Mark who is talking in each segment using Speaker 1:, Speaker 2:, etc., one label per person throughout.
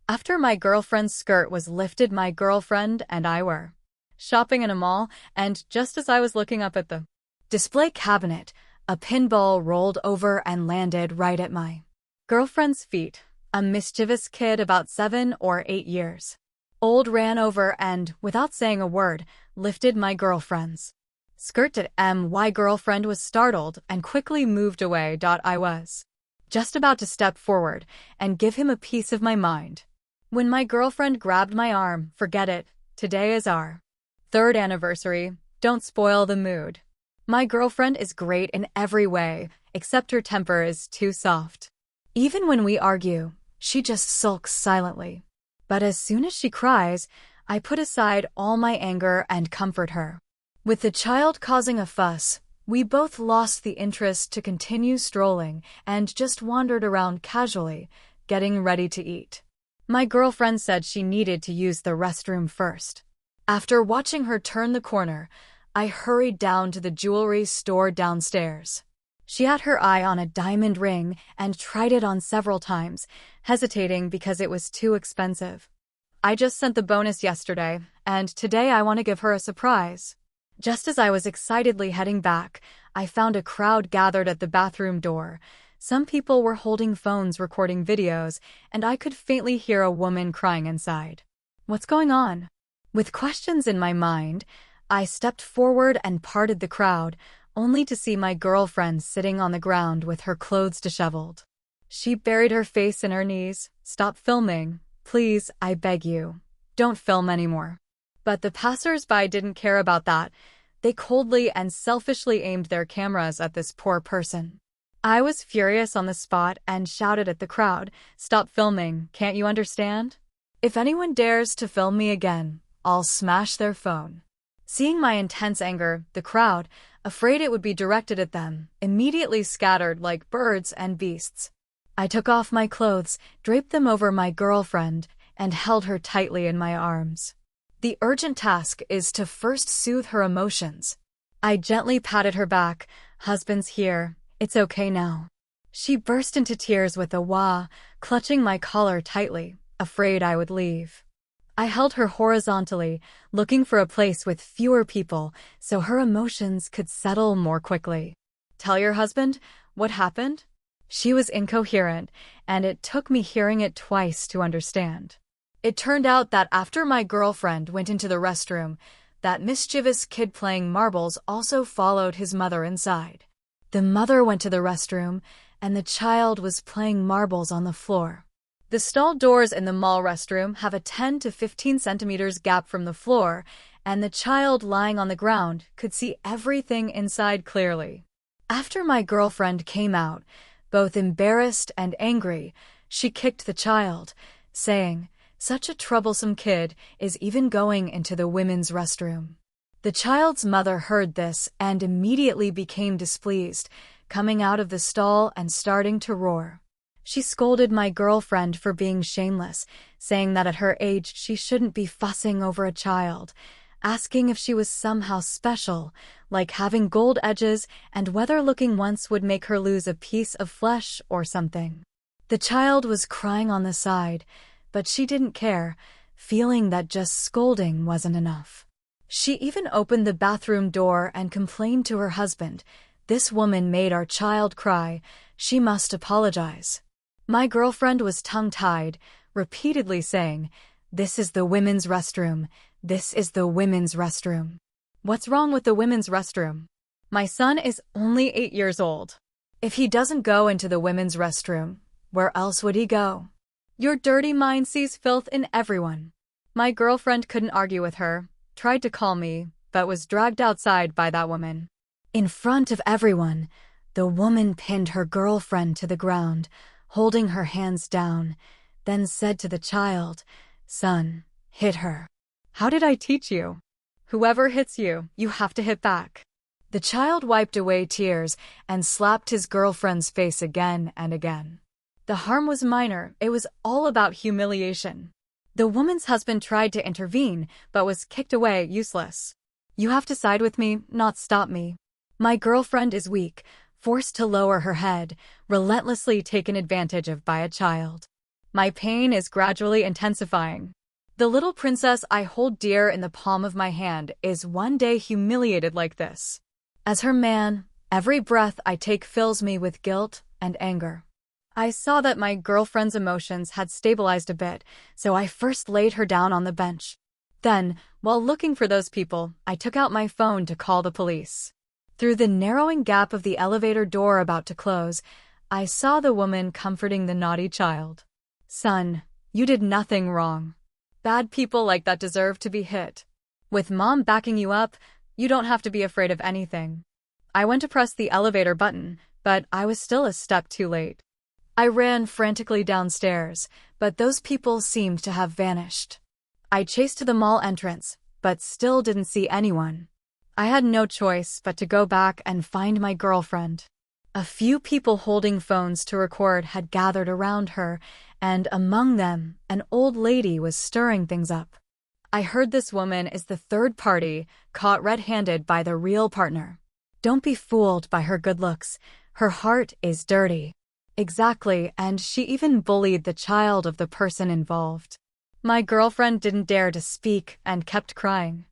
Speaker 1: After my girlfriend's skirt was lifted, my girlfriend and I were shopping in a mall, and just as I was looking up at the display cabinet, a pinball rolled over and landed right at my girlfriend's feet. A mischievous kid about 7 or 8 years old ran over and, without saying a word, lifted my girlfriend's skirt.My girlfriend was startled and quickly moved away. I was just about to step forward and give him a piece of my mind when my girlfriend grabbed my arm. Forget it. Today is our 3rd anniversary. Don't spoil the mood. My girlfriend is great in every way, except her temper is too soft. Even when we argue, she just sulks silently. But as soon as she cries, I put aside all my anger and comfort her. With the child causing a fuss, we both lost the interest to continue strolling and just wandered around casually, getting ready to eat. My girlfriend said she needed to use the restroom first. After watching her turn the corner, I hurried down to the jewelry store downstairs. She had her eye on a diamond ring and tried it on several times, hesitating because it was too expensive. I just sent the bonus yesterday, and today I want to give her a surprise. Just as I was excitedly heading back, I found a crowd gathered at the bathroom door. Some people were holding phones recording videos, and I could faintly hear a woman crying inside. What's going on? With questions in my mind, I stepped forward and parted the crowd, only to see my girlfriend sitting on the ground with her clothes disheveled. She buried her face in her knees. Stop filming. Please, I beg you. Don't film anymore. But the passers-by didn't care about that. They coldly and selfishly aimed their cameras at this poor person. I was furious on the spot and shouted at the crowd, "Stop filming, can't you understand? If anyone dares to film me again, I'll smash their phone." Seeing my intense anger, the crowd, afraid it would be directed at them, immediately scattered like birds and beasts. I took off my clothes, draped them over my girlfriend, and held her tightly in my arms. The urgent task is to first soothe her emotions. I gently patted her back. "Husband's here. It's okay now." She burst into tears with a wah, clutching my collar tightly, afraid I would leave. I held her horizontally, looking for a place with fewer people so her emotions could settle more quickly. "Tell your husband what happened?" She was incoherent, and it took me hearing it twice to understand. It turned out that after my girlfriend went into the restroom, that mischievous kid playing marbles also followed his mother inside. The mother went to the restroom, and the child was playing marbles on the floor. The stall doors in the mall restroom have a 10 to 15 centimeters gap from the floor, and the child lying on the ground could see everything inside clearly. After my girlfriend came out, both embarrassed and angry, she kicked the child, saying, "Such a troublesome kid is even going into the women's restroom." The child's mother heard this and immediately became displeased, coming out of the stall and starting to roar. She scolded my girlfriend for being shameless, saying that at her age she shouldn't be fussing over a child, asking if she was somehow special, like having gold edges, and whether looking once would make her lose a piece of flesh or something. The child was crying on the side, but she didn't care, feeling that just scolding wasn't enough. She even opened the bathroom door and complained to her husband, "This woman made our child cry. She must apologize." My girlfriend was tongue-tied, repeatedly saying, "This is the women's restroom. This is the women's restroom." What's wrong with the women's restroom? My son is only 8 years old. If he doesn't go into the women's restroom, where else would he go? Your dirty mind sees filth in everyone. My girlfriend couldn't argue with her, tried to call me, but was dragged outside by that woman. In front of everyone, the woman pinned her girlfriend to the ground, holding her hands down, then said to the child, "Son, hit her." How did I teach you? Whoever hits you, you have to hit back. The child wiped away tears and slapped his girlfriend's face again and again. The harm was minor. It was all about humiliation. The woman's husband tried to intervene, but was kicked away, useless. You have to side with me, not stop me. My girlfriend is weak, forced to lower her head, relentlessly taken advantage of by a child. My pain is gradually intensifying. The little princess I hold dear in the palm of my hand is one day humiliated like this. As her man, every breath I take fills me with guilt and anger. I saw that my girlfriend's emotions had stabilized a bit, so I first laid her down on the bench. Then, while looking for those people, I took out my phone to call the police. Through the narrowing gap of the elevator door about to close, I saw the woman comforting the naughty child. "Son, you did nothing wrong. Bad people like that deserve to be hit. With Mom backing you up, you don't have to be afraid of anything." I went to press the elevator button, but I was still a step too late. I ran frantically downstairs, but those people seemed to have vanished. I chased to the mall entrance, but still didn't see anyone. I had no choice but to go back and find my girlfriend. A few people holding phones to record had gathered around her, and among them, an old lady was stirring things up. I heard this woman is the third party, caught red-handed by the real partner. Don't be fooled by her good looks. Her heart is dirty. Exactly, and she even bullied the child of the person involved. My girlfriend didn't dare to speak and kept crying.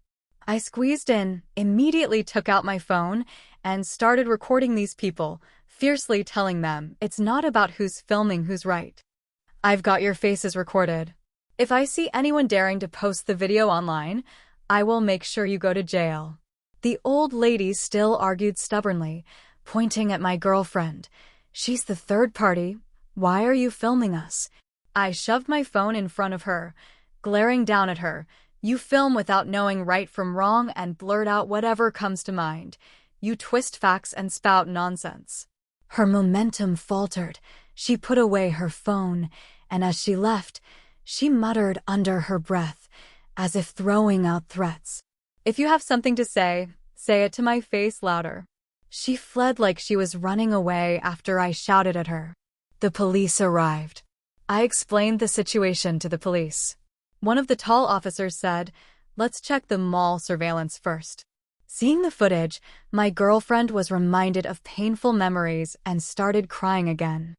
Speaker 1: I squeezed in, immediately took out my phone, and started recording these people, fiercely telling them it's not about who's filming who's right. "I've got your faces recorded. If I see anyone daring to post the video online, I will make sure you go to jail." The old lady still argued stubbornly, pointing at my girlfriend. "She's the third party. Why are you filming us?" I shoved my phone in front of her, glaring down at her. "You film without knowing right from wrong and blurt out whatever comes to mind. You twist facts and spout nonsense." Her momentum faltered. She put away her phone, and as she left, she muttered under her breath, as if throwing out threats. "If you have something to say it to my face louder." She fled like she was running away after I shouted at her. The police arrived. I explained the situation to the police. One of the tall officers said, "Let's check the mall surveillance first." Seeing the footage, my girlfriend was reminded of painful memories and started crying again.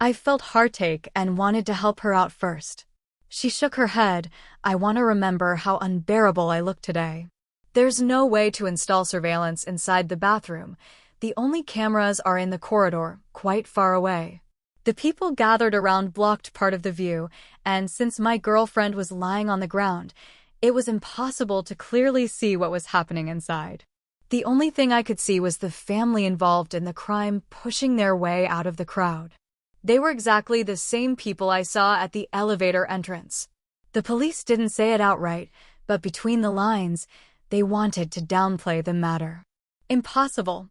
Speaker 1: I felt heartache and wanted to help her out first. She shook her head. "I want to remember how unbearable I look today. There's no way to install surveillance inside the bathroom. The only cameras are in the corridor, quite far away." The people gathered around blocked part of the view, and since my girlfriend was lying on the ground, it was impossible to clearly see what was happening inside. The only thing I could see was the family involved in the crime pushing their way out of the crowd. They were exactly the same people I saw at the elevator entrance. The police didn't say it outright, but between the lines, they wanted to downplay the matter. "Impossible,"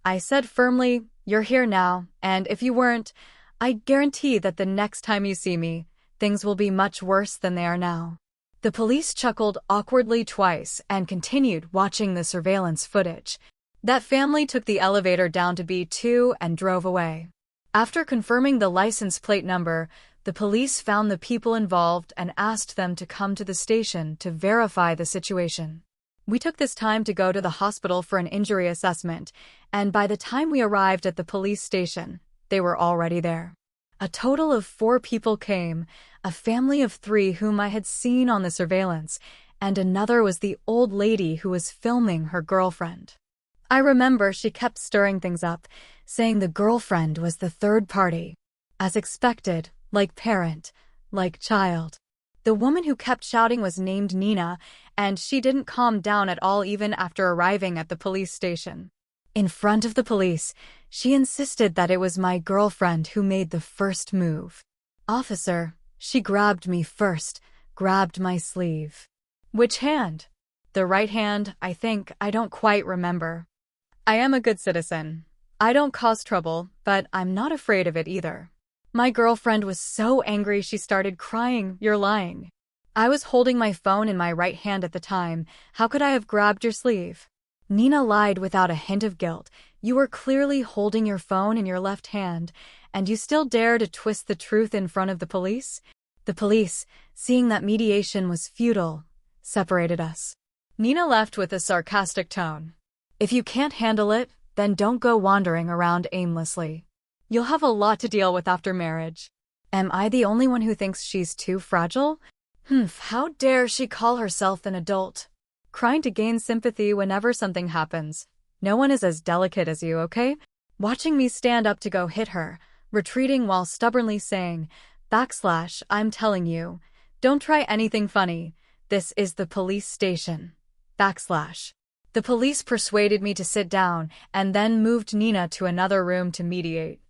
Speaker 1: I said firmly. "You're here now, and if you weren't, I guarantee that the next time you see me, things will be much worse than they are now." The police chuckled awkwardly twice and continued watching the surveillance footage. That family took the elevator down to B2 and drove away. After confirming the license plate number, the police found the people involved and asked them to come to the station to verify the situation. We took this time to go to the hospital for an injury assessment, and by the time we arrived at the police station, they were already there. A total of 4 people came, a family of 3 whom I had seen on the surveillance, and another was the old lady who was filming her girlfriend. I remember she kept stirring things up, saying the girlfriend was the third party. As expected, like parent, like child. The woman who kept shouting was named Nina, and she didn't calm down at all even after arriving at the police station. In front of the police, she insisted that it was my girlfriend who made the first move. "Officer," she grabbed me first, grabbed my sleeve. "Which hand?" "The right hand, I think. I don't quite remember. I am a good citizen. I don't cause trouble, but I'm not afraid of it either." My girlfriend was so angry she started crying. "You're lying. I was holding my phone in my right hand at the time. How could I have grabbed your sleeve?" Nina lied without a hint of guilt. "You were clearly holding your phone in your left hand, and you still dare to twist the truth in front of the police?" The police, seeing that mediation was futile, separated us. Nina left with a sarcastic tone. "If you can't handle it, then don't go wandering around aimlessly. You'll have a lot to deal with after marriage." Am I the only one who thinks she's too fragile? How dare she call herself an adult? Trying to gain sympathy whenever something happens. No one is as delicate as you, okay? Watching me stand up to go hit her, retreating while stubbornly saying, I'm telling you, don't try anything funny. This is the police station. The police persuaded me to sit down and then moved Nina to another room to mediate.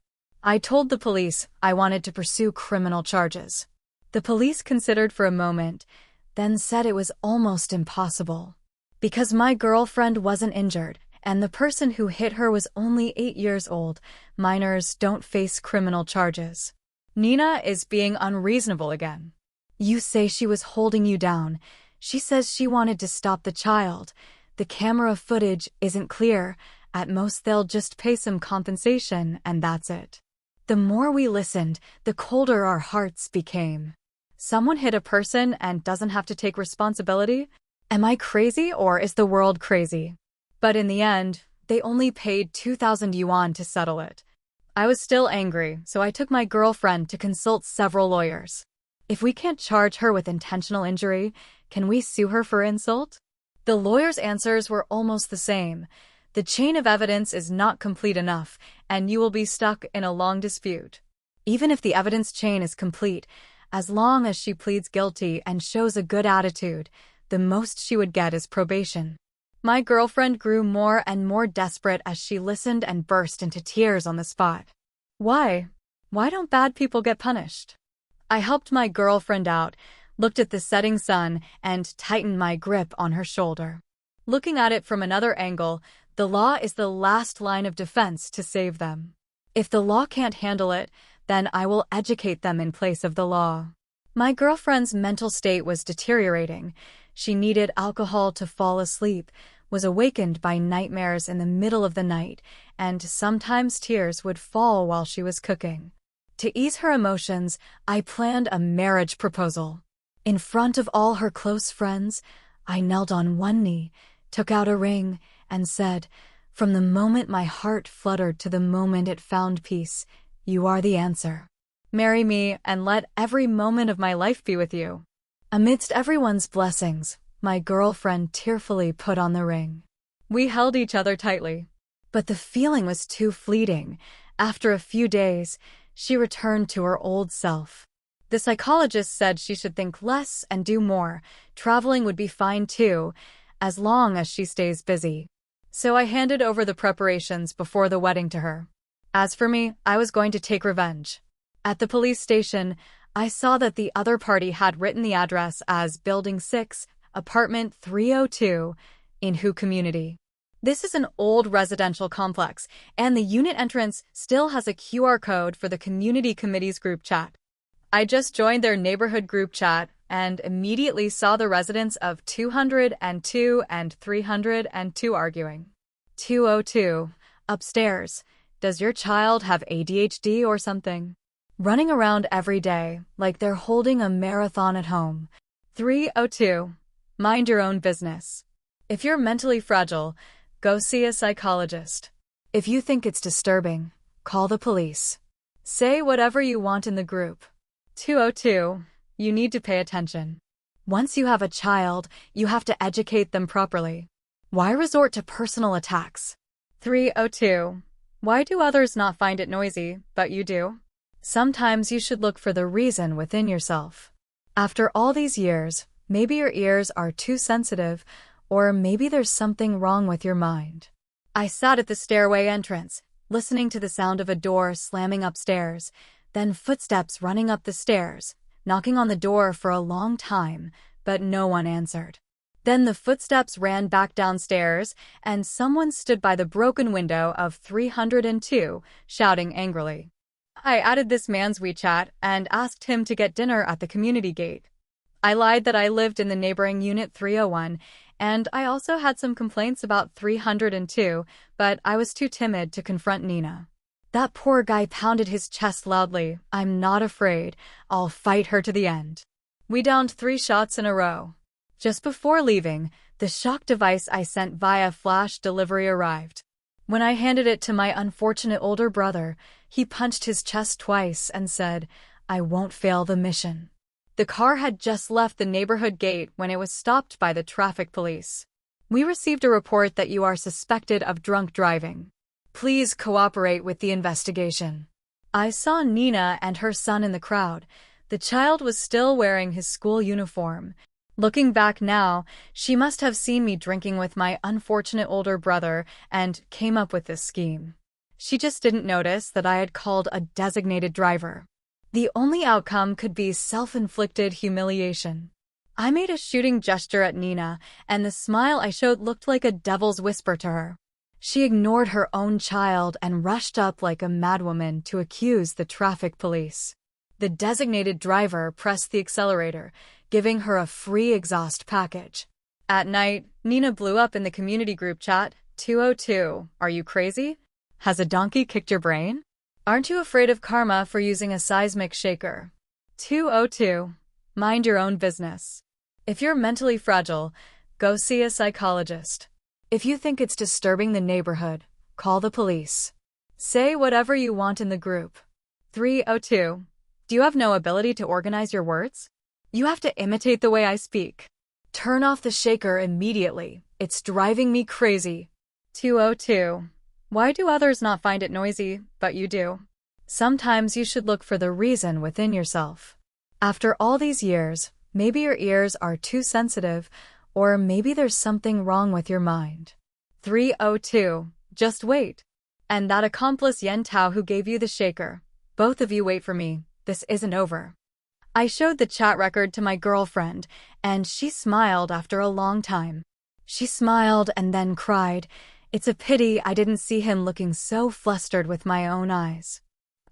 Speaker 1: I told the police I wanted to pursue criminal charges. The police considered for a moment, then said it was almost impossible. Because my girlfriend wasn't injured, and the person who hit her was only 8 years old, minors don't face criminal charges. Nina is being unreasonable again. You say she was holding you down. She says she wanted to stop the child. The camera footage isn't clear. At most they'll just pay some compensation, and that's it. The more we listened, the colder our hearts became. Someone hit a person and doesn't have to take responsibility? Am I crazy or is the world crazy? But in the end, they only paid 2,000 yuan to settle it. I was still angry, so I took my girlfriend to consult several lawyers. If we can't charge her with intentional injury, can we sue her for insult? The lawyers' answers were almost the same. The chain of evidence is not complete enough, and you will be stuck in a long dispute. Even if the evidence chain is complete, as long as she pleads guilty and shows a good attitude, the most she would get is probation. My girlfriend grew more and more desperate as she listened and burst into tears on the spot. Why? Why don't bad people get punished? I helped my girlfriend out, looked at the setting sun, and tightened my grip on her shoulder. Looking at it from another angle, the law is the last line of defense to save them. If the law can't handle it, then I will educate them in place of the law. My girlfriend's mental state was deteriorating. She needed alcohol to fall asleep, was awakened by nightmares in the middle of the night, and sometimes tears would fall while she was cooking. To ease her emotions, I planned a marriage proposal. In front of all her close friends, I knelt on one knee, took out a ring, and said, from the moment my heart fluttered to the moment it found peace, you are the answer. Marry me and let every moment of my life be with you. Amidst everyone's blessings, my girlfriend tearfully put on the ring. We held each other tightly. But the feeling was too fleeting. After a few days, she returned to her old self. The psychologist said she should think less and do more. Traveling would be fine too, as long as she stays busy. So I handed over the preparations before the wedding to her. As for me, I was going to take revenge. At the police station, I saw that the other party had written the address as Building 6, Apartment 302, in Hu Community. This is an old residential complex, and the unit entrance still has a QR code for the community committee's group chat. I just joined their neighborhood group chat and immediately saw the residents of 202 and 302 arguing. 202, upstairs. Does your child have ADHD or something? Running around every day like they're holding a marathon at home. 302, mind your own business. If you're mentally fragile, go see a psychologist. If you think it's disturbing, call the police. Say whatever you want in the group. 202, you need to pay attention. Once you have a child, you have to educate them properly. Why resort to personal attacks? 302, why do others not find it noisy, but you do? Sometimes you should look for the reason within yourself. After all these years, maybe your ears are too sensitive, or maybe there's something wrong with your mind. I sat at the stairway entrance, listening to the sound of a door slamming upstairs, then footsteps running up the stairs, knocking on the door for a long time, but no one answered. Then the footsteps ran back downstairs, and someone stood by the broken window of 302, shouting angrily. I added this man's WeChat and asked him to get dinner at the community gate. I lied that I lived in the neighboring Unit 301, and I also had some complaints about 302, but I was too timid to confront Nina. That poor guy pounded his chest loudly. I'm not afraid. I'll fight her to the end. We downed 3 shots in a row. Just before leaving, the shock device I sent via flash delivery arrived. When I handed it to my unfortunate older brother, he punched his chest twice and said, I won't fail the mission. The car had just left the neighborhood gate when it was stopped by the traffic police. We received a report that you are suspected of drunk driving. Please cooperate with the investigation. I saw Nina and her son in the crowd. The child was still wearing his school uniform. Looking back now, she must have seen me drinking with my unfortunate older brother and came up with this scheme. She just didn't notice that I had called a designated driver. The only outcome could be self-inflicted humiliation. I made a shooting gesture at Nina, and the smile I showed looked like a devil's whisper to her. She ignored her own child and rushed up like a madwoman to accuse the traffic police. The designated driver pressed the accelerator, giving her a free exhaust package. At night, Nina blew up in the community group chat, 202, "Are you crazy? Has a donkey kicked your brain? Aren't you afraid of karma for using a seismic shaker? 202, mind your own business. If you're mentally fragile, go see a psychologist. If you think it's disturbing the neighborhood, call the police. Say whatever you want in the group." 302, do you have no ability to organize your words? You have to imitate the way I speak. Turn off the shaker immediately. It's driving me crazy. 202, why do others not find it noisy, but you do? Sometimes you should look for the reason within yourself. After all these years, maybe your ears are too sensitive, or maybe there's something wrong with your mind. 302, just wait. And that accomplice Yen Tao who gave you the shaker. Both of you wait for me. This isn't over. I showed the chat record to my girlfriend, and she smiled after a long time. She smiled and then cried. It's a pity I didn't see him looking so flustered with my own eyes.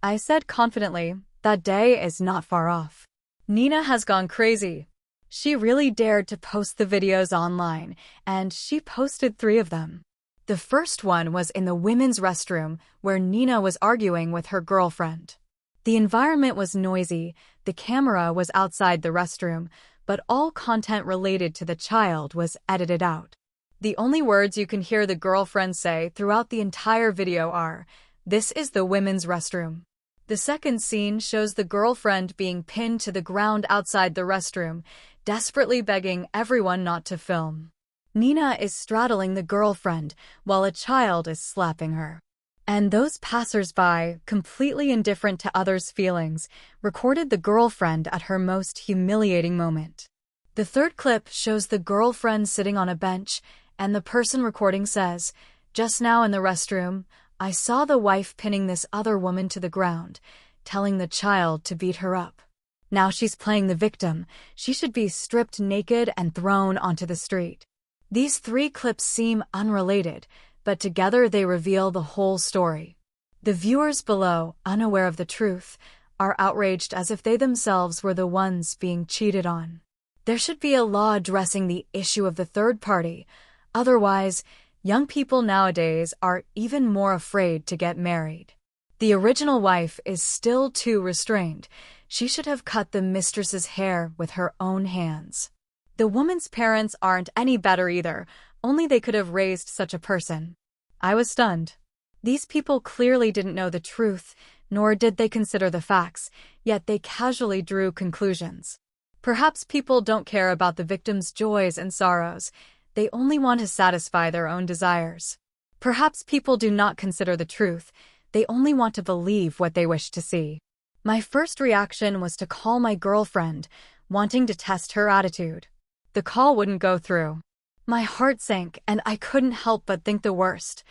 Speaker 1: I said confidently, that day is not far off. Nina has gone crazy. She really dared to post the videos online, and she posted 3 of them. The first one was in the women's restroom where Nina was arguing with her girlfriend. The environment was noisy, the camera was outside the restroom, but all content related to the child was edited out. The only words you can hear the girlfriend say throughout the entire video are, "This is the women's restroom." The second scene shows the girlfriend being pinned to the ground outside the restroom, desperately begging everyone not to film. Nina is straddling the girlfriend while a child is slapping her. And those passers-by, completely indifferent to others' feelings, recorded the girlfriend at her most humiliating moment. The third clip shows the girlfriend sitting on a bench, and the person recording says, "Just now in the restroom, I saw the wife pinning this other woman to the ground, telling the child to beat her up. Now she's playing the victim. She should be stripped naked and thrown onto the street." These 3 clips seem unrelated, but together they reveal the whole story. The viewers below, unaware of the truth, are outraged as if they themselves were the ones being cheated on. There should be a law addressing the issue of the third party. Otherwise, young people nowadays are even more afraid to get married. The original wife is still too restrained. She should have cut the mistress's hair with her own hands. The woman's parents aren't any better either, only they could have raised such a person. I was stunned. These people clearly didn't know the truth, nor did they consider the facts, yet they casually drew conclusions. Perhaps people don't care about the victim's joys and sorrows. They only want to satisfy their own desires. Perhaps people do not consider the truth. They only want to believe what they wish to see. My first reaction was to call my girlfriend, wanting to test her attitude. The call wouldn't go through. My heart sank, and I couldn't help but think the worst.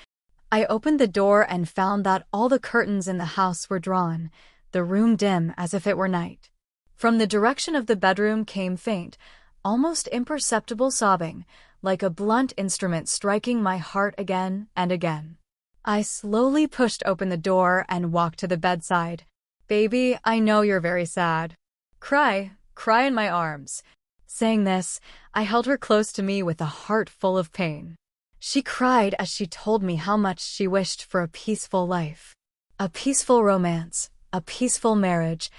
Speaker 1: I opened the door and found that all the curtains in the house were drawn, the room dim as if it were night. From the direction of the bedroom came faint, almost imperceptible sobbing, like a blunt instrument striking my heart again and again. I slowly pushed open the door and walked to the bedside. "Baby, I know you're very sad. Cry in my arms." Saying this, I held her close to me with a heart full of pain. She cried as she told me how much she wished for a peaceful life. A peaceful romance, a peaceful marriage,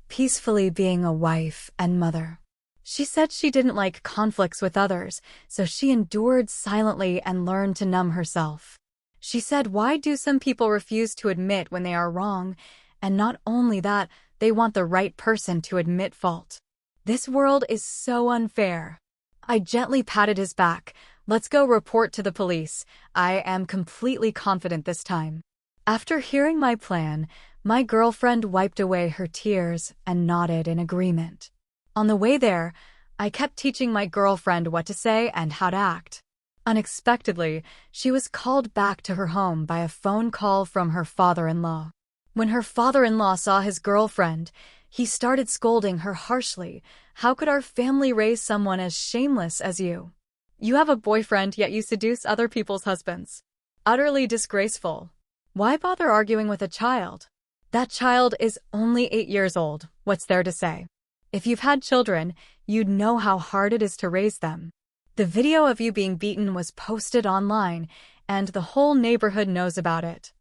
Speaker 1: peacefully being a wife and mother. She said she didn't like conflicts with others, so she endured silently and learned to numb herself. She said, why do some people refuse to admit when they are wrong? And not only that, They want the right person to admit fault. This world is so unfair. I gently patted his back. Let's go report to the police. I am completely confident this time. After hearing my plan, my girlfriend wiped away her tears and nodded in agreement. On the way there, I kept teaching my girlfriend what to say and how to act. Unexpectedly, she was called back to her home by a phone call from her father-in-law. When her father-in-law saw his girlfriend, he started scolding her harshly. How could our family raise someone as shameless as you? You have a boyfriend, yet you seduce other people's husbands. Utterly disgraceful. Why bother arguing with a child? That child is only 8 years old. What's there to say? If you've had children, you'd know how hard it is to raise them. The video of you being beaten was posted online, and the whole neighborhood knows about it.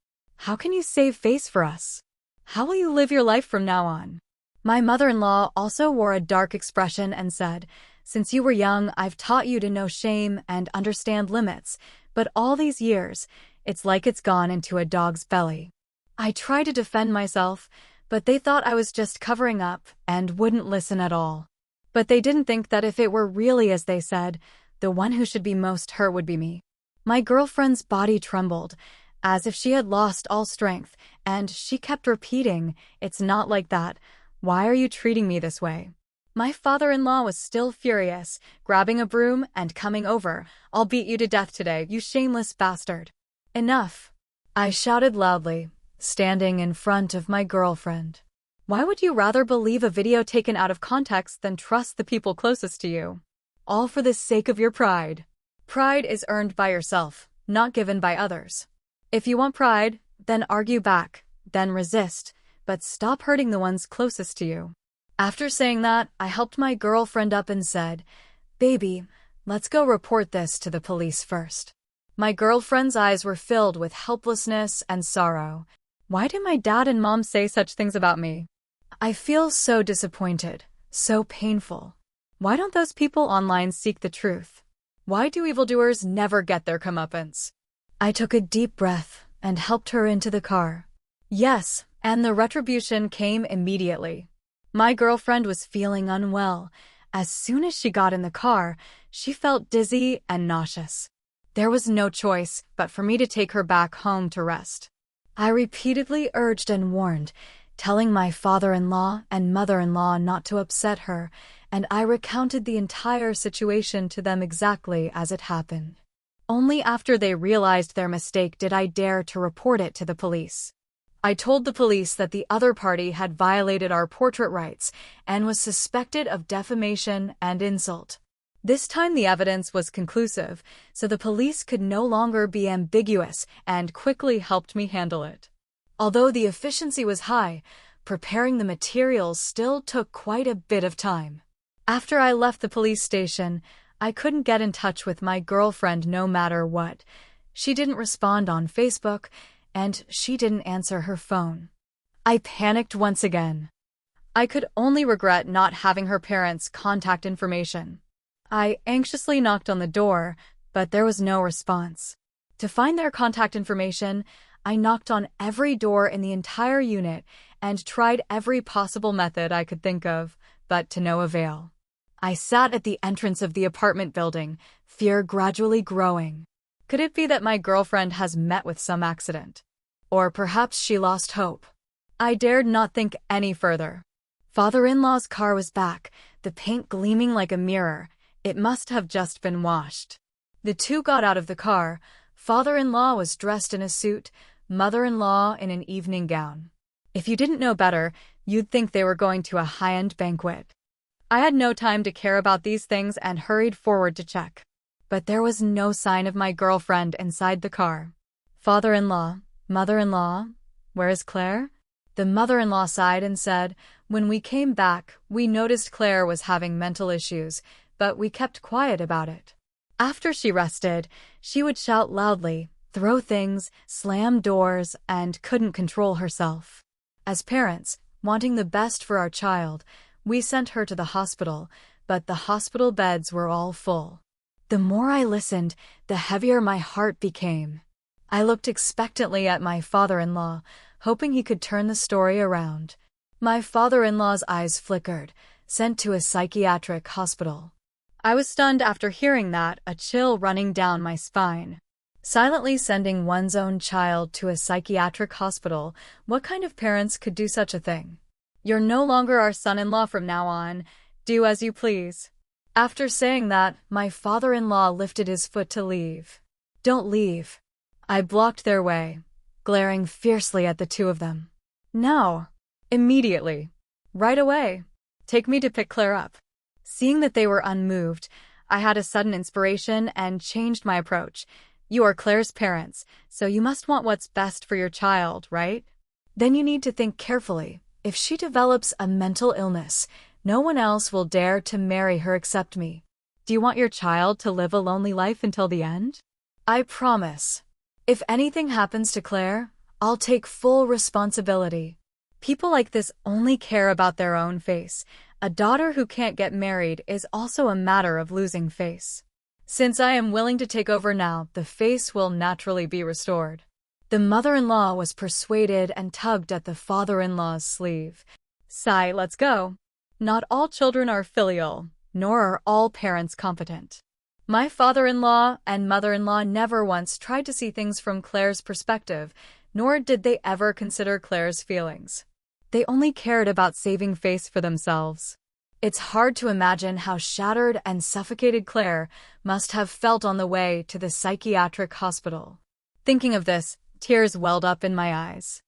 Speaker 1: How can you save face for us? How will you live your life from now on? My mother-in-law also wore a dark expression and said, since you were young, I've taught you to know shame and understand limits, but all these years, it's like it's gone into a dog's belly. I tried to defend myself, but they thought I was just covering up and wouldn't listen at all. But they didn't think that if it were really as they said, the one who should be most hurt would be me. My girlfriend's body trembled, as if she had lost all strength, and she kept repeating, it's not like that. Why are you treating me this way? My father-in-law was still furious, grabbing a broom and coming over. I'll beat you to death today, you shameless bastard. Enough, I shouted loudly, standing in front of my girlfriend. Why would you rather believe a video taken out of context than trust the people closest to you? All for the sake of your pride. Pride is earned by yourself, not given by others. If you want pride, then argue back, then resist, but stop hurting the ones closest to you. After saying that, I helped my girlfriend up and said, baby, let's go report this to the police first. My girlfriend's eyes were filled with helplessness and sorrow. Why do my dad and mom say such things about me? I feel so disappointed, so painful. Why don't those people online seek the truth? Why do evildoers never get their comeuppance? I took a deep breath and helped her into the car. Yes, and the retribution came immediately. My girlfriend was feeling unwell. As soon as she got in the car, she felt dizzy and nauseous. There was no choice but for me to take her back home to rest. I repeatedly urged and warned, telling my father-in-law and mother-in-law not to upset her, and I recounted the entire situation to them exactly as it happened. Only after they realized their mistake did I dare to report it to the police. I told the police that the other party had violated our portrait rights and was suspected of defamation and insult. This time the evidence was conclusive, so the police could no longer be ambiguous and quickly helped me handle it. Although the efficiency was high, preparing the materials still took quite a bit of time. After I left the police station, I couldn't get in touch with my girlfriend no matter what. She didn't respond on Facebook, and she didn't answer her phone. I panicked once again. I could only regret not having her parents' contact information. I anxiously knocked on the door, but there was no response. To find their contact information, I knocked on every door in the entire unit and tried every possible method I could think of, but to no avail. I sat at the entrance of the apartment building, fear gradually growing. Could it be that my girlfriend has met with some accident? Or perhaps she lost hope? I dared not think any further. Father-in-law's car was back, the paint gleaming like a mirror. It must have just been washed. The two got out of the car. Father-in-law was dressed in a suit, mother-in-law in an evening gown. If you didn't know better, you'd think they were going to a high-end banquet. I had no time to care about these things and hurried forward to check. But there was no sign of my girlfriend inside the car. Father-in-law, mother-in-law, where is Claire? The mother-in-law sighed and said, when we came back, we noticed Claire was having mental issues, but we kept quiet about it. After she rested, she would shout loudly, throw things, slam doors, and couldn't control herself. As parents, wanting the best for our child, we sent her to the hospital, but the hospital beds were all full. The more I listened, the heavier my heart became. I looked expectantly at my father-in-law, hoping he could turn the story around. My father-in-law's eyes flickered, sent to a psychiatric hospital. I was stunned after hearing that, a chill running down my spine. Silently sending one's own child to a psychiatric hospital, what kind of parents could do such a thing? You're no longer our son-in-law from now on. Do as you please. After saying that, my father-in-law lifted his foot to leave. Don't leave. I blocked their way, glaring fiercely at the two of them. No. Immediately. Right away. Take me to pick Claire up. Seeing that they were unmoved, I had a sudden inspiration and changed my approach. You are Claire's parents, so you must want what's best for your child, right? Then you need to think carefully. If she develops a mental illness, no one else will dare to marry her except me. Do you want your child to live a lonely life until the end? I promise. If anything happens to Claire, I'll take full responsibility. People like this only care about their own face. A daughter who can't get married is also a matter of losing face. Since I am willing to take over now, the face will naturally be restored. The mother-in-law was persuaded and tugged at the father-in-law's sleeve. Sigh, let's go. Not all children are filial, nor are all parents competent. My father-in-law and mother-in-law never once tried to see things from Claire's perspective, nor did they ever consider Claire's feelings. They only cared about saving face for themselves. It's hard to imagine how shattered and suffocated Claire must have felt on the way to the psychiatric hospital. Thinking of this, tears welled up in my eyes.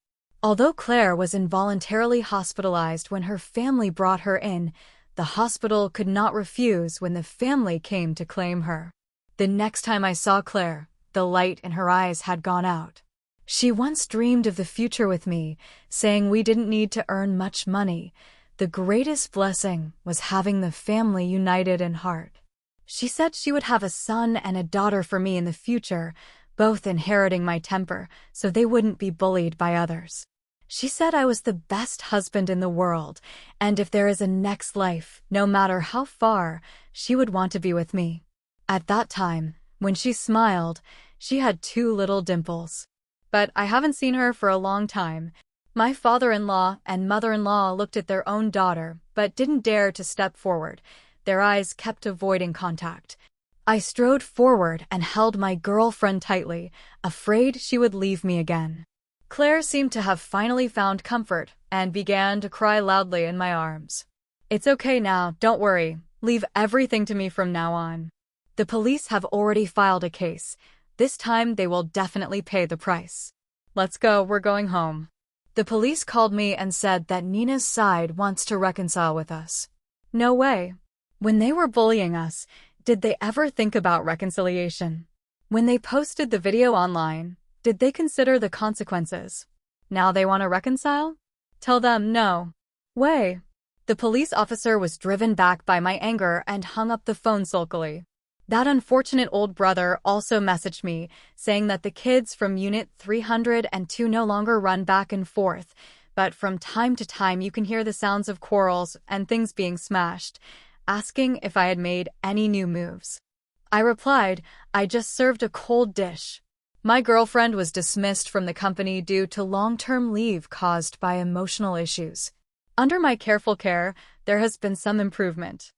Speaker 1: Although Claire was involuntarily hospitalized when her family brought her in, the hospital could not refuse when the family came to claim her. The next time I saw Claire, the light in her eyes had gone out. She once dreamed of the future with me, saying we didn't need to earn much money. The greatest blessing was having the family united in heart. She said she would have a son and a daughter for me in the future, both inheriting my temper, so they wouldn't be bullied by others. She said I was the best husband in the world, and if there is a next life, no matter how far, she would want to be with me. At that time, when she smiled, she had 2 little dimples. But I haven't seen her for a long time. My father-in-law and mother-in-law looked at their own daughter, but didn't dare to step forward. Their eyes kept avoiding contact. I strode forward and held my girlfriend tightly, afraid she would leave me again. Claire seemed to have finally found comfort and began to cry loudly in my arms. It's okay now, don't worry. Leave everything to me from now on. The police have already filed a case. This time they will definitely pay the price. Let's go, we're going home. The police called me and said that Nina's side wants to reconcile with us. No way. When they were bullying us, did they ever think about reconciliation? When they posted the video online, did they consider the consequences? Now they want to reconcile? Tell them no. Way. The police officer was driven back by my anger and hung up the phone sulkily. That unfortunate old brother also messaged me, saying that the kids from Unit 302 no longer run back and forth, but from time to time you can hear the sounds of quarrels and things being smashed, asking if I had made any new moves. I replied, I just served a cold dish. My girlfriend was dismissed from the company due to long-term leave caused by emotional issues. Under my careful care, there has been some improvement.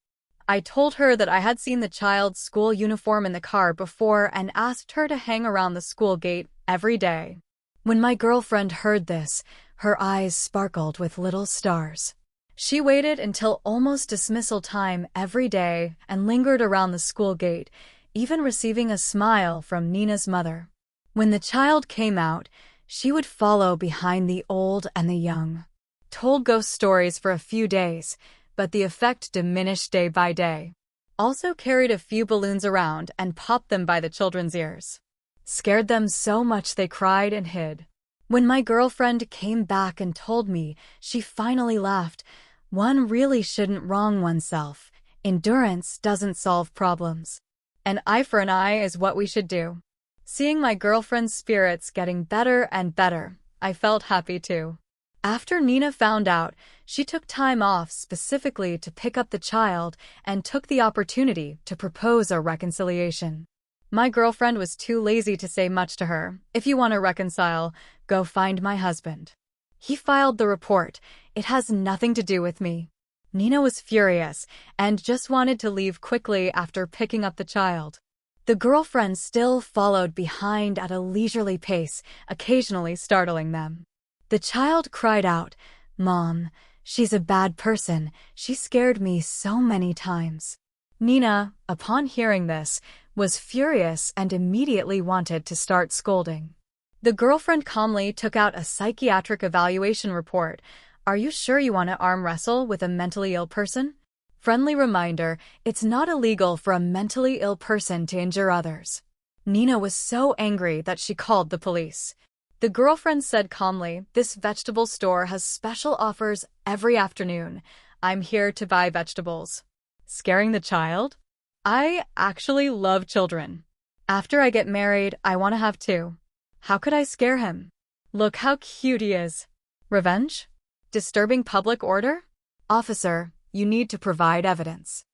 Speaker 1: I told her that I had seen the child's school uniform in the car before and asked her to hang around the school gate every day. When my girlfriend heard this, her eyes sparkled with little stars. She waited until almost dismissal time every day and lingered around the school gate, even receiving a smile from Nina's mother. When the child came out, she would follow behind the old and the young. Told ghost stories for a few days, but the effect diminished day by day. Also carried a few balloons around and popped them by the children's ears. Scared them so much they cried and hid. When my girlfriend came back and told me, she finally laughed. One really shouldn't wrong oneself. Endurance doesn't solve problems. An eye for an eye is what we should do. Seeing my girlfriend's spirits getting better and better, I felt happy too. After Nina found out, she took time off specifically to pick up the child and took the opportunity to propose a reconciliation. My girlfriend was too lazy to say much to her. If you want to reconcile, go find my husband. He filed the report. It has nothing to do with me. Nina was furious and just wanted to leave quickly after picking up the child. The girlfriend still followed behind at a leisurely pace, occasionally startling them. The child cried out, "Mom, she's a bad person. She scared me so many times." Nina, upon hearing this, was furious and immediately wanted to start scolding. The girlfriend calmly took out a psychiatric evaluation report. "Are you sure you want to arm wrestle with a mentally ill person?" Friendly reminder, it's not illegal for a mentally ill person to injure others. Nina was so angry that she called the police. The girlfriend said calmly, "This vegetable store has special offers every afternoon. I'm here to buy vegetables." Scaring the child? I actually love children. After I get married, I want to have two. How could I scare him? Look how cute he is. Revenge? Disturbing public order? Officer, you need to provide evidence.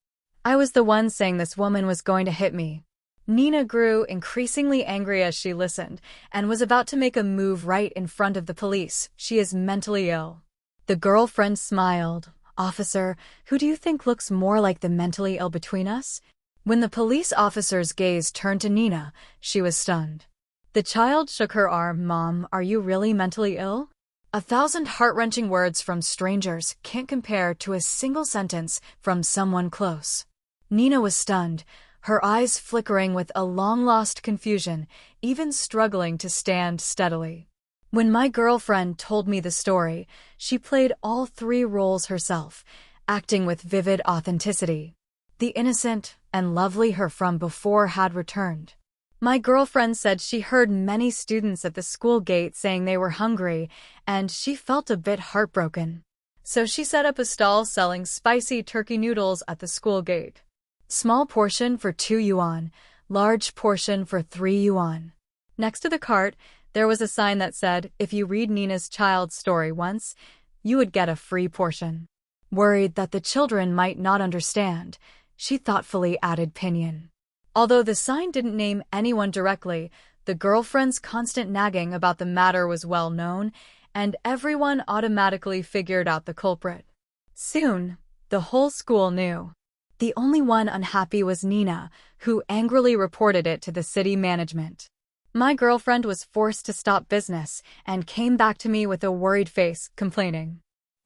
Speaker 1: I was the one saying this woman was going to hit me. Nina grew increasingly angry as she listened and was about to make a move right in front of the police. "She is mentally ill." The girlfriend smiled. "Officer, who do you think looks more like the mentally ill between us?" When the police officer's gaze turned to Nina, she was stunned. The child shook her arm. "Mom, are you really mentally ill?" 1,000 heart-wrenching words from strangers can't compare to a single sentence from someone close. Nina was stunned, her eyes flickering with a long-lost confusion, even struggling to stand steadily. When my girlfriend told me the story, she played all three roles herself, acting with vivid authenticity. The innocent and lovely her from before had returned. My girlfriend said she heard many students at the school gate saying they were hungry, and she felt a bit heartbroken. So she set up a stall selling spicy turkey noodles at the school gate. Small portion for 2 yuan, large portion for 3 yuan. Next to the cart, there was a sign that said, "If you read Nina's child's story once, you would get a free portion." Worried that the children might not understand, she thoughtfully added pinyin. Although the sign didn't name anyone directly, the girlfriend's constant nagging about the matter was well known, and everyone automatically figured out the culprit. Soon, the whole school knew. The only one unhappy was Nina, who angrily reported it to the city management. My girlfriend was forced to stop business and came back to me with a worried face, complaining.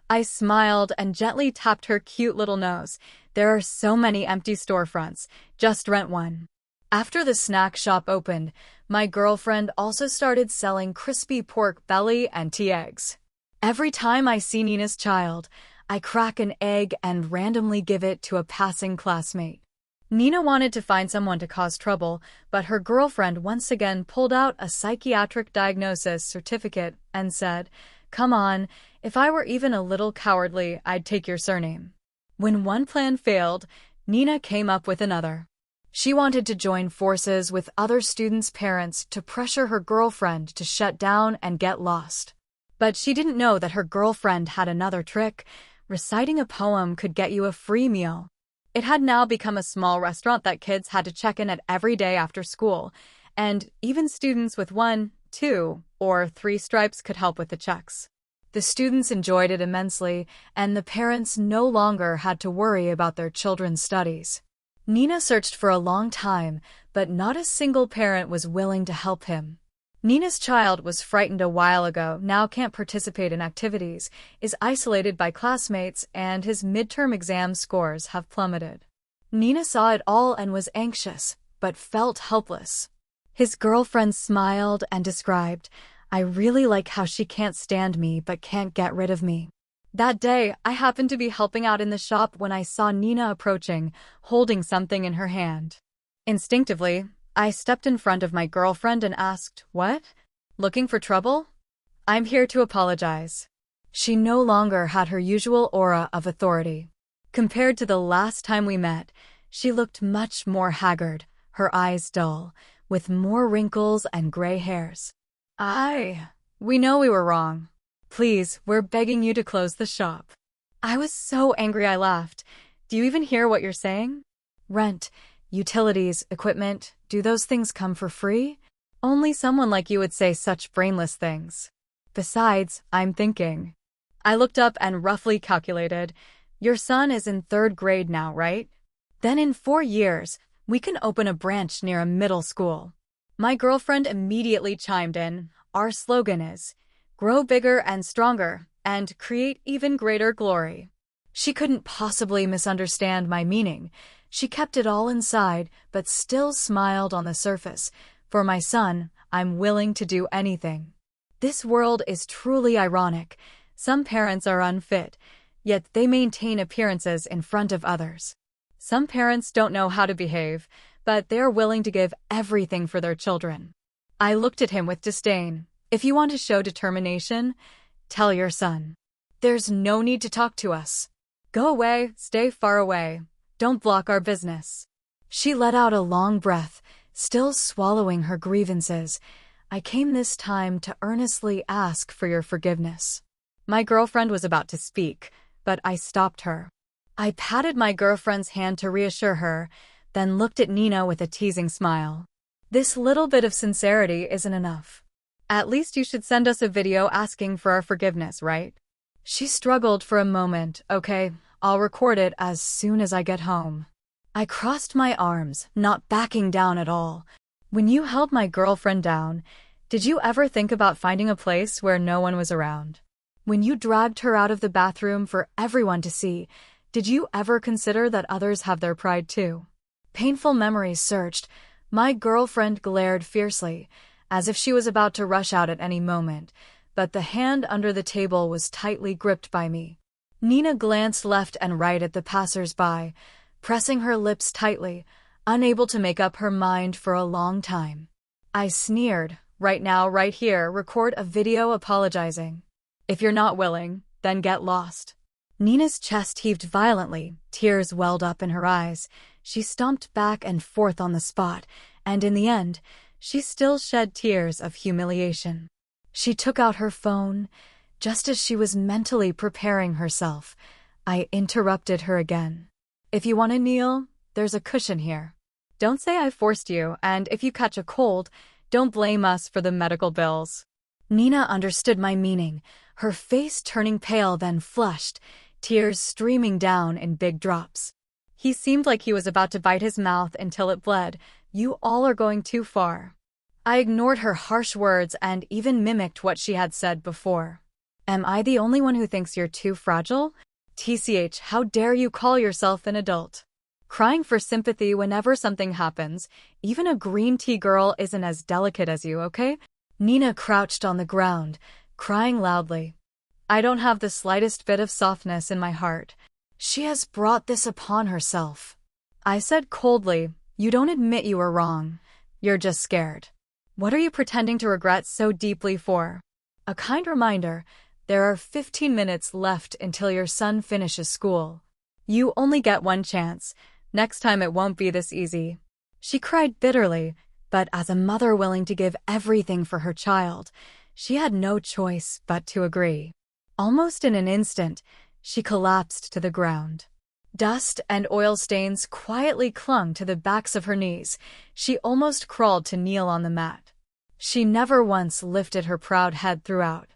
Speaker 1: I smiled and gently tapped her cute little nose. "There are so many empty storefronts. Just rent one." After the snack shop opened, my girlfriend also started selling crispy pork belly and tea eggs. Every time I see Nina's child, I crack an egg and randomly give it to a passing classmate. Nina wanted to find someone to cause trouble, but her girlfriend once again pulled out a psychiatric diagnosis certificate and said, "Come on, if I were even a little cowardly, I'd take your surname." When one plan failed, Nina came up with another. She wanted to join forces with other students' parents to pressure her girlfriend to shut down and get lost. But she didn't know that her girlfriend had another trick. Reciting a poem could get you a free meal. It had now become a small restaurant that kids had to check in at every day after school, and even students with 1, 2, or 3 stripes could help with the checks. The students enjoyed it immensely, and the parents no longer had to worry about their children's studies. Nina searched for a long time, but not a single parent was willing to help him. Nina's child was frightened a while ago, now can't participate in activities, is isolated by classmates, and his midterm exam scores have plummeted. Nina saw it all and was anxious, but felt helpless. His girlfriend smiled and described, "I really like how she can't stand me but can't get rid of me." That day, I happened to be helping out in the shop when I saw Nina approaching, holding something in her hand. Instinctively, I stepped in front of my girlfriend and asked, "What? Looking for trouble?" "I'm here to apologize." She no longer had her usual aura of authority. Compared to the last time we met, she looked much more haggard, her eyes dull, with more wrinkles and gray hairs. We know we were wrong. Please, we're begging you to close the shop." I was so angry I laughed. "Do you even hear what you're saying? Rent, utilities, equipment, do those things come for free? Only someone like you would say such brainless things." Besides, I'm thinking. I looked up and roughly calculated. Your son is in 3rd grade now, right? Then in 4 years, we can open a branch near a middle school. My girlfriend immediately chimed in. Our slogan is, grow bigger and stronger, and create even greater glory. She couldn't possibly misunderstand my meaning. She kept it all inside, but still smiled on the surface. For my son, I'm willing to do anything. This world is truly ironic. Some parents are unfit, yet they maintain appearances in front of others. Some parents don't know how to behave, but they're willing to give everything for their children. I looked at him with disdain. If you want to show determination, tell your son. There's no need to talk to us. Go away, stay far away. Don't block our business. She let out a long breath, still swallowing her grievances. I came this time to earnestly ask for your forgiveness. My girlfriend was about to speak, but I stopped her. I patted my girlfriend's hand to reassure her, then looked at Nina with a teasing smile. This little bit of sincerity isn't enough. At least you should send us a video asking for our forgiveness, right? She struggled for a moment. Okay, I'll record it as soon as I get home. I crossed my arms, not backing down at all. When you held my girlfriend down, did you ever think about finding a place where no one was around? When you dragged her out of the bathroom for everyone to see, did you ever consider that others have their pride too? Painful memories surged. My girlfriend glared fiercely, as if she was about to rush out at any moment, but the hand under the table was tightly gripped by me. Nina glanced left and right at the passers-by, pressing her lips tightly, unable to make up her mind for a long time. I sneered. Right now, right here, record a video apologizing. If you're not willing, then get lost. Nina's chest heaved violently, tears welled up in her eyes. She stomped back and forth on the spot, and in the end, she still shed tears of humiliation. She took out her phone. Just as she was mentally preparing herself, I interrupted her again. If you want to kneel, there's a cushion here. Don't say I forced you, and if you catch a cold, don't blame us for the medical bills. Nina understood my meaning, her face turning pale then flushed, tears streaming down in big drops. He seemed like he was about to bite his mouth until it bled. You all are going too far. I ignored her harsh words and even mimicked what she had said before. Am I the only one who thinks you're too fragile? TCH, how dare you call yourself an adult? Crying for sympathy whenever something happens, even a green tea girl isn't as delicate as you, okay? Nina crouched on the ground, crying loudly. I don't have the slightest bit of softness in my heart. She has brought this upon herself. I said coldly, you don't admit you were wrong. You're just scared. What are you pretending to regret so deeply for? A kind reminder, there are 15 minutes left until your son finishes school. You only get one chance. Next time it won't be this easy. She cried bitterly, but as a mother willing to give everything for her child, she had no choice but to agree. Almost in an instant, she collapsed to the ground. Dust and oil stains quietly clung to the backs of her knees. She almost crawled to kneel on the mat. She never once lifted her proud head throughout.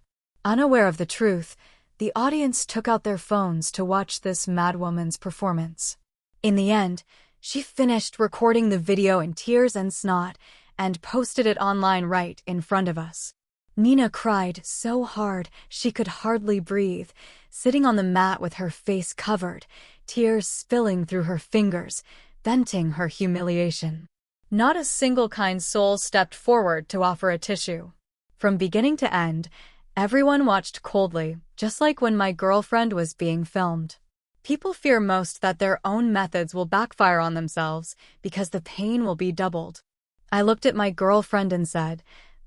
Speaker 1: Unaware of the truth, the audience took out their phones to watch this madwoman's performance. In the end, she finished recording the video in tears and snot and posted it online right in front of us. Nina cried so hard she could hardly breathe, sitting on the mat with her face covered, tears spilling through her fingers, venting her humiliation. Not a single kind soul stepped forward to offer a tissue. From beginning to end, everyone watched coldly, just like when my girlfriend was being filmed. People fear most that their own methods will backfire on themselves because the pain will be doubled. I looked at my girlfriend and said,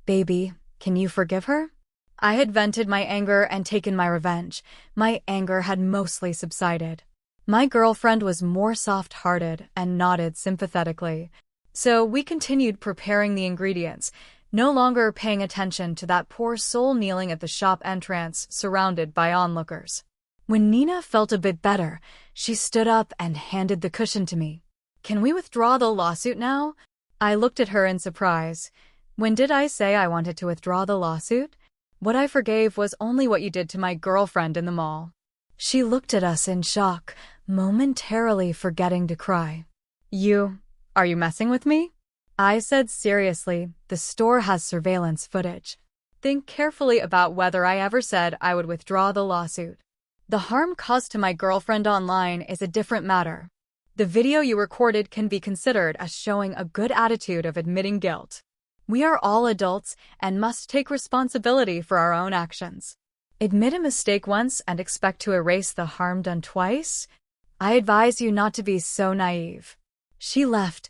Speaker 1: "Baby, can you forgive her?" I had vented my anger and taken my revenge. My anger had mostly subsided. My girlfriend was more soft-hearted and nodded sympathetically. So we continued preparing the ingredients, no longer paying attention to that poor soul kneeling at the shop entrance, surrounded by onlookers. When Nina felt a bit better, she stood up and handed the cushion to me. "Can we withdraw the lawsuit now?" I looked at her in surprise. When did I say I wanted to withdraw the lawsuit? What I forgave was only what you did to my girlfriend in the mall." She looked at us in shock, momentarily forgetting to cry. Are you messing with me?" I said seriously, "The store has surveillance footage. Think carefully about whether I ever said I would withdraw the lawsuit. The harm caused to my girlfriend online is a different matter. The video you recorded can be considered as showing a good attitude of admitting guilt. We are all adults and must take responsibility for our own actions. Admit a mistake once and expect to erase the harm done twice? I advise you not to be so naive." She left,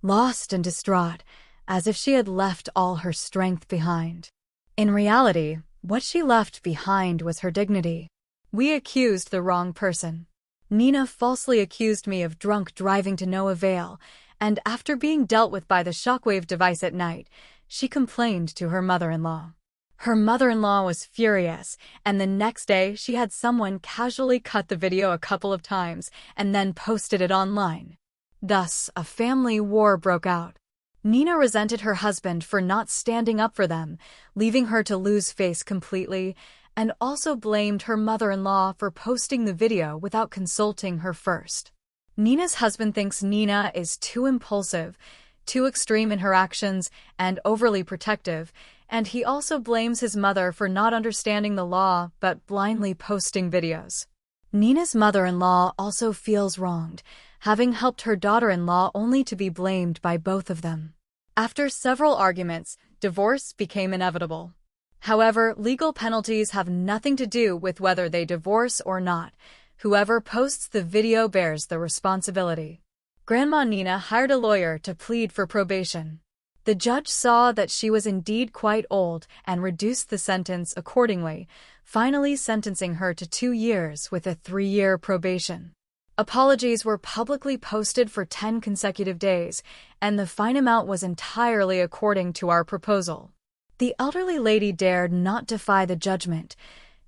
Speaker 1: lost and distraught, as if she had left all her strength behind. In reality, what she left behind was her dignity. We accused the wrong person. Nina falsely accused me of drunk driving to no avail, and after being dealt with by the shockwave device at night, she complained to her mother-in-law. Her mother-in-law was furious, and the next day she had someone casually cut the video a couple of times and then posted it online. Thus, a family war broke out. Nina resented her husband for not standing up for them, leaving her to lose face completely, and also blamed her mother-in-law for posting the video without consulting her first. Nina's husband thinks Nina is too impulsive, too extreme in her actions, and overly protective, and he also blames his mother for not understanding the law but blindly posting videos. Nina's mother-in-law also feels wronged, having helped her daughter-in-law only to be blamed by both of them. After several arguments, divorce became inevitable. However, legal penalties have nothing to do with whether they divorce or not. Whoever posts the video bears the responsibility. Grandma Nina hired a lawyer to plead for probation. The judge saw that she was indeed quite old and reduced the sentence accordingly, finally sentencing her to 2 years with a 3-year probation. Apologies were publicly posted for 10 consecutive days, and the fine amount was entirely according to our proposal. The elderly lady dared not defy the judgment.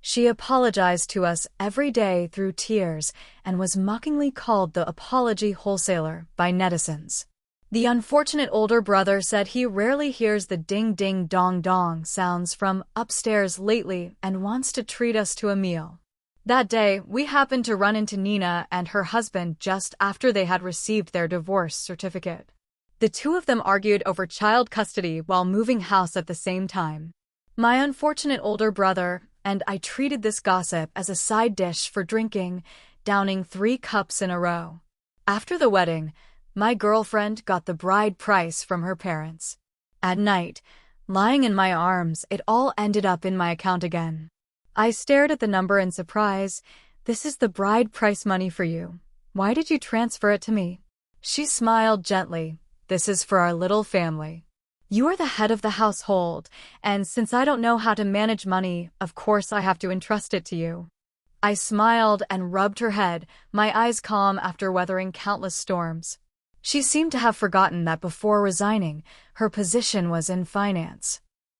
Speaker 1: She apologized to us every day through tears and was mockingly called the apology wholesaler by netizens. The unfortunate older brother said he rarely hears the ding-ding-dong-dong sounds from upstairs lately and wants to treat us to a meal. That day, we happened to run into Nina and her husband just after they had received their divorce certificate. The two of them argued over child custody while moving house at the same time. My unfortunate older brother and I treated this gossip as a side dish for drinking, downing 3 cups in a row. After the wedding, my girlfriend got the bride price from her parents. At night, lying in my arms, it all ended up in my account again. I stared at the number in surprise. "This is the bride price money for you. Why did you transfer it to me?" She smiled gently. "This is for our little family. You are the head of the household, and since I don't know how to manage money, of course I have to entrust it to you." I smiled and rubbed her head, my eyes calm after weathering countless storms. She seemed to have forgotten that before resigning, her position was in finance.